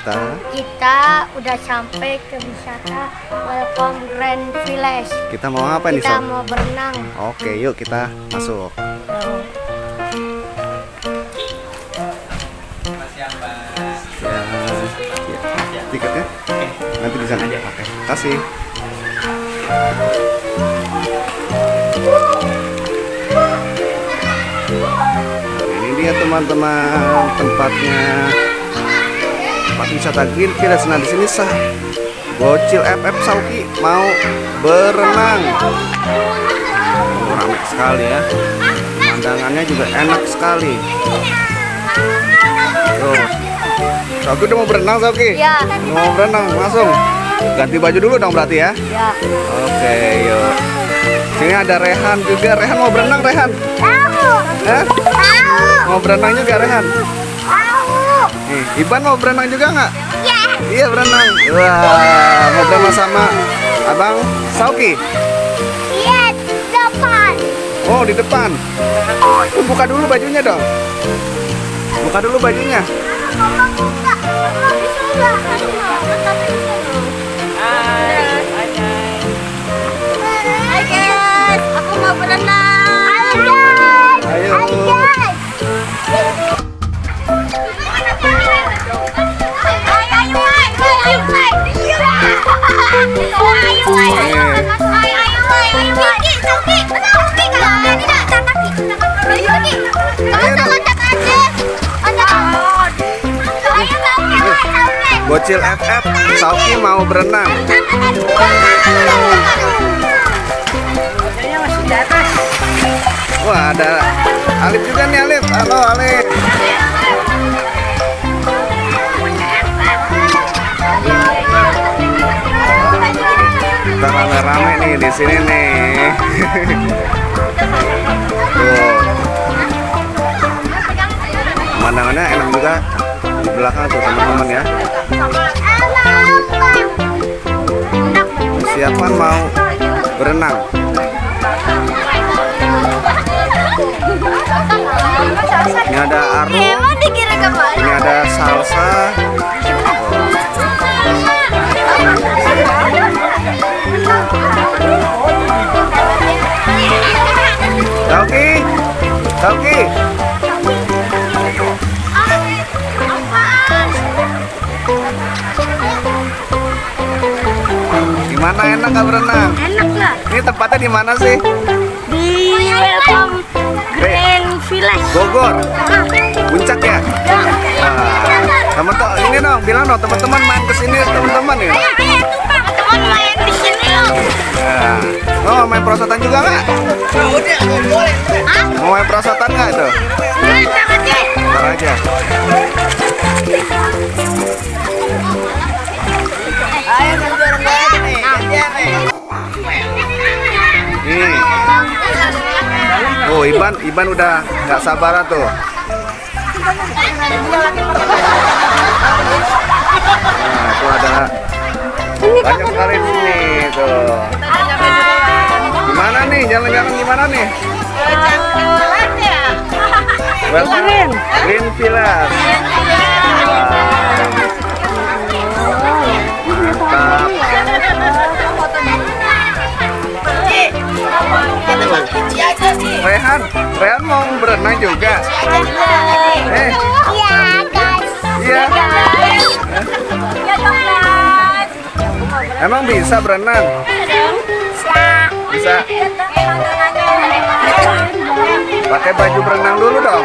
Kita udah sampai ke wisata Welcome Grand Village. Kita mau apa nih, Kita Sob? mau berenang. Oke, yuk kita masuk. Ya, tiketnya nanti di sana. Oke, kasih. Ini dia teman-teman tempatnya, tempat wisata Green Village. Nah di sini sah Bocil FF Sauki mau berenang. Ramai sekali ya. Pemandangannya juga enak sekali. Tuh. Sauki udah mau berenang, Sauki? Ya. Mau berenang, langsung. Ganti baju dulu dong berarti ya? Ya. Oke, yuk. Sini ada Rehan juga. Rehan mau berenang, Rehan? Tahu. Hah? Tahu. Mau berenang juga, Rehan? Tahu. Nih, Iban mau berenang juga nggak? Ya. Iya, berenang. Wah, mau berenang sama Abang Sauki? Iya, depan. Oh, di depan. Buka dulu bajunya dong. Buka dulu bajunya. Mama buka. Mama bisa nggak? Hai guys, aku mau berenang. Ayo. Bocil FF Sauki mau berenang. Wah, ada Alif juga nih, Alif. Halo, Alif. Kita rame-rame nih di sini nih. Tuh. Pemandangannya enak juga di belakang tuh teman-teman ya. Persiapan mau berenang. Ini ada Aru, ini ada salsa. Sauki, Sauki. Gimana, enak nggak berenang? Enak lah. Ini tempatnya di mana sih? Di Welcome Grand Village. Bogor, Puncak ya. Teman-teman ini dong, bilang dong teman-teman main kesini teman-teman ya. Teman main di sini loh. Ya. Oh, main perosotan juga nggak? Mau main perosotan nggak itu? Ntar aja. Nih. Oh, Iban udah nggak sabaran tuh. Nah, itu ada banyak sekali di sini tuh. Gimana nih, jalan-jalan gimana nih? Welcome Green Village. Mantap. Rehan mau berenang juga. Iya guys. Iya. Emang bisa berenang? Bisa. Pakai baju berenang dulu dong.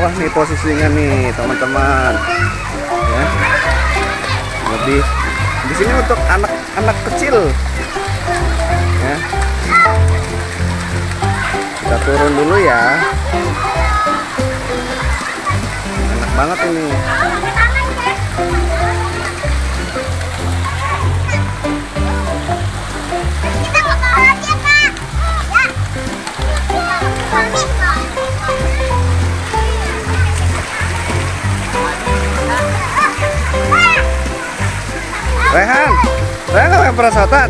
bawah nih posisinya nih teman-teman. Ya. Lebih di sini untuk anak-anak kecil. Ya. Kita turun dulu ya. Enak banget ini. Rehan nggak main perosotan?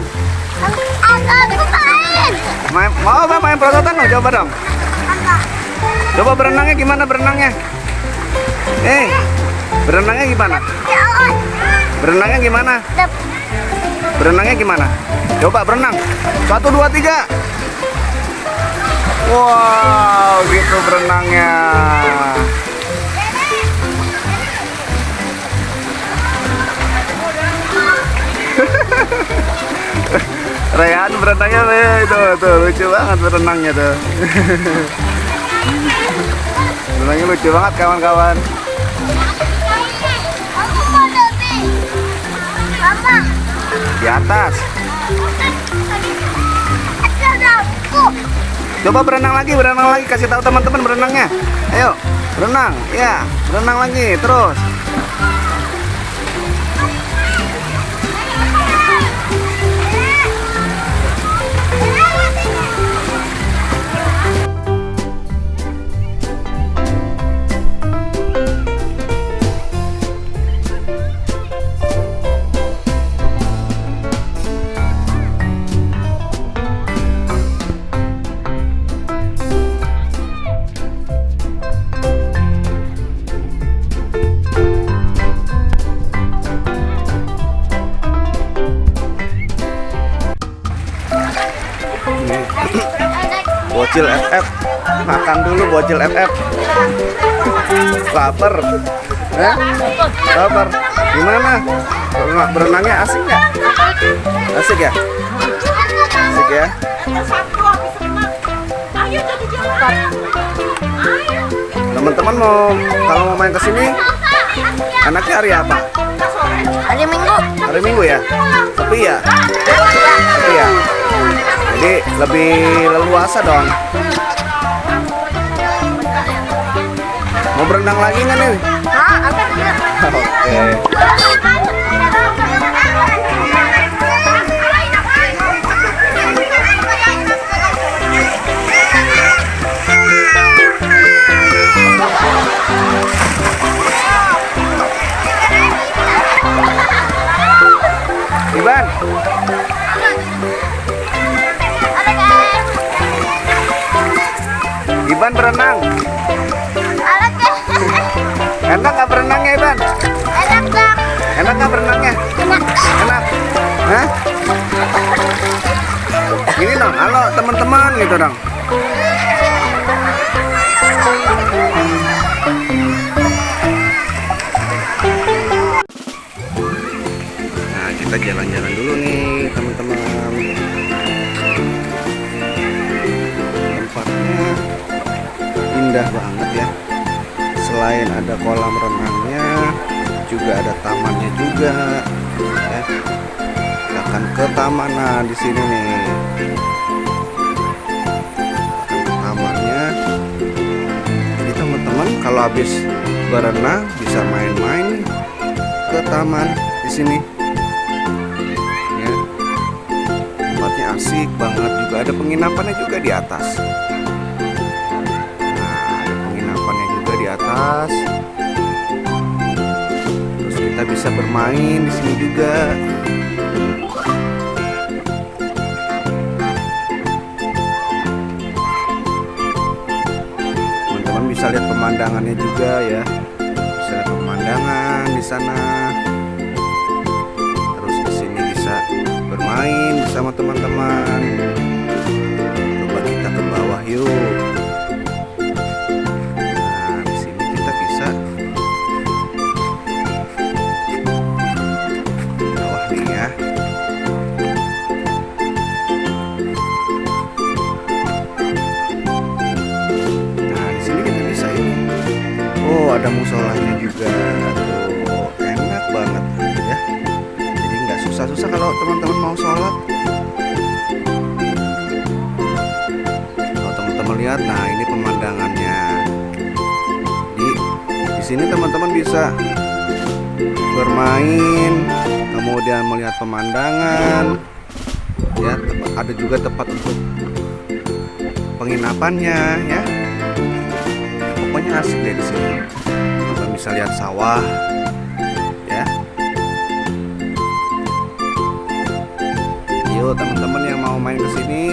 Mau apa main perosotan dong? Coba dong. Coba berenangnya gimana berenangnya? Berenangnya gimana? Berenangnya gimana? Berenangnya gimana? Coba berenang. 1, 2, 3. Wow, gitu berenangnya. Rehan berenangnya itu tuh lucu banget berenangnya tuh. Berenangnya lucu banget kawan-kawan. Di atas. Coba berenang lagi, kasih tahu teman-teman berenangnya. Ayo, berenang. Ya, berenang lagi terus. Bocil FF, makan dulu bocil FF. Lapar, lapar. Gimana? Berenangnya asik nggak? Asik ya? Asik ya? Teman-teman kalau mau main ke sini, anaknya hari apa? Hari Minggu. Hari Minggu ya? Sepi ya? Sepi ya? Jadi lebih leluasa dong. Mau berenang lagi nggak nih? Oke. Iban. Iban berenang. Enak nggak berenangnya Iban? Enak bang. Enak nggak berenangnya? Enak. Enak. Hah? Gini dong, halo teman-teman gitu dong. Nah, kita jalan-jalan dulu nih teman-teman. Tempatnya indah banget ya. Selain ada kolam renangnya, juga ada tamannya juga. Ya. Kita akan ke taman di sini nih. Akan ke tamannya. Jadi teman-teman kalau habis berenang bisa main-main ke taman di sini. Ya. Tempatnya asik banget, juga ada penginapannya juga di atas. Di atas, terus kita bisa bermain di sini juga. Teman-teman bisa lihat pemandangannya juga ya, bisa lihat pemandangan di sana. Terus di sini bisa bermain bersama teman-teman. Coba kita ke bawah yuk. musolanya juga tuh enak banget ya. Jadi nggak susah-susah kalau teman-teman mau sholat. Kalau teman-teman lihat, nah ini pemandangannya. Di sini teman-teman bisa bermain, kemudian melihat pemandangan. Ya, ada juga tempat untuk penginapannya ya. Pokoknya asik deh di sini. Teman-teman bisa lihat sawah ya. Yuk teman-teman yang mau main ke sini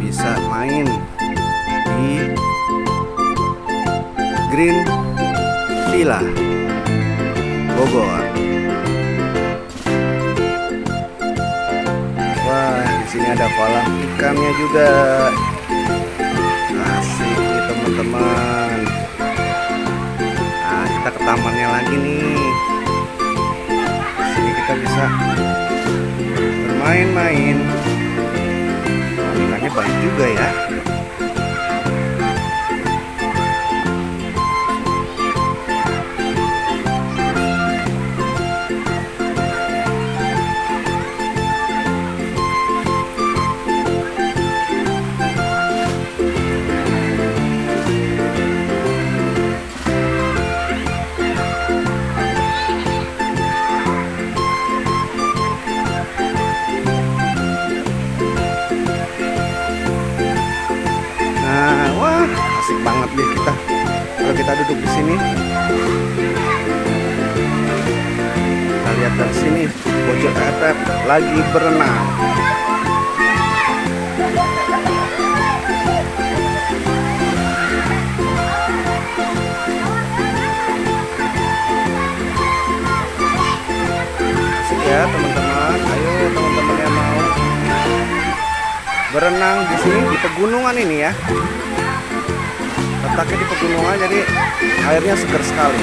bisa main di Green Villa Bogor. Wah, di sini ada kolam ikannya juga. Asik nih teman-teman. Nah, kita ke tamannya lagi nih. Di sini kita bisa bermain-main. Nah, ikannya banyak juga ya. Asik banget deh kita kalau kita duduk di sini. Kita lihat dari sini, Bocil FF lagi berenang. Asik ya teman-teman. Ayo teman-teman yang mau berenang di sini di pegunungan ini ya. Letaknya di pegunungan, jadi airnya segar sekali.